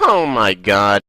Oh my god.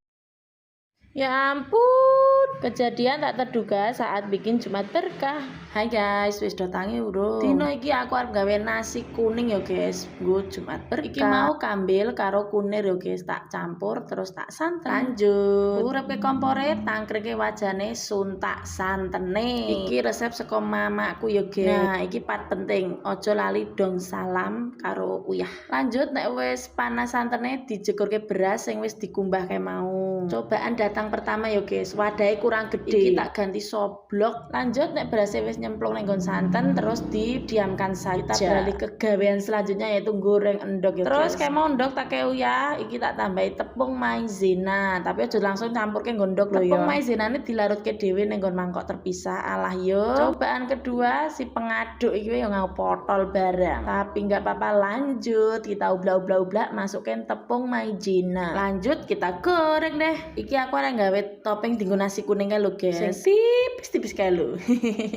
Ya ampun, kejadian tak terduga saat bikin Jumat berkah. Hai guys, wis datangi urung. Dino iki aku arep gawe nasi kuning ya guys, nggo Jumat berkah. Iki mau kambil karo kunir ya guys, tak campur terus tak santen. Lanjut. Urip ke kompore, tangkrike wajane suntak santene. Iki resep saka mamaku ya guys. Nah, iki part penting, ojo lali dong salam karo uyah. Lanjut nek wis panas santene dijekurke beras sing wis dikumbahke mau. Cobaan datang pertama ya guys, wadahnya kurang gede. Iki tak ganti soblok. Lanjut nek berasnya wis nyemplung ning nggon santen terus didiamkan saja. Kita beralih ke gawean selanjutnya yaitu goreng endog ya terus guys. Kayak mau endog tak keu ya, iki tak tambahi tepung maizena. Tapi aja langsung campurke nggon endog lho ya. Tepung maizena ini dilarutke dhewe ning nggon mangkok terpisah. Alah yo. Cobaan kedua si pengaduk iki yo nganggo potol barang. Tapi nggak apa-apa, lanjut kita ublah-ublah masukin tepung maizena. Lanjut kita goreng deh. Iki aku arek gawe topping dinggo nasi kuning kae lho guys. Sing tipis-tipis kae lho.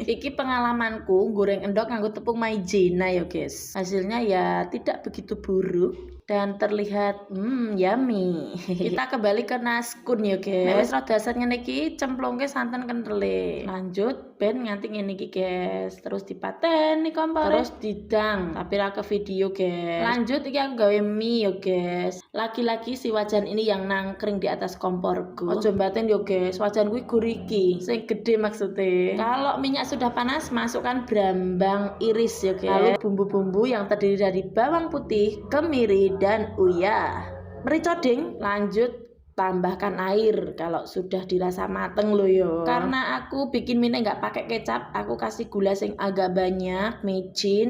Iki pengalamanku goreng endog nganggo tepung maizena ya guys. Hasilnya ya tidak begitu buruk dan terlihat yummy. Kita kembali ke naskun ya guys. Nek wis rada aset ngene iki cemplungke santen kentele. Lanjut ben nganti ngene iki guys. Terus dipateni kompor. Terus didang. Tapi ra ke video guys. Lanjut iki aku gawe mie ya guys. Lagi-lagi si wajan ini yang nangkring di atas komporku. Ojo batin yo guys, wajan kuwi guriki sing gede maksudnya. Kalau minyak sudah panas, masukkan brambang iris ya guys. Lalu bumbu-bumbu yang terdiri dari bawang putih, kemiri dan uyah. Merica ding, lanjut tambahkan air kalau sudah dirasa mateng loh yo. Karena aku bikin mie nggak pakai kecap, aku kasih gula sing agak banyak, micin,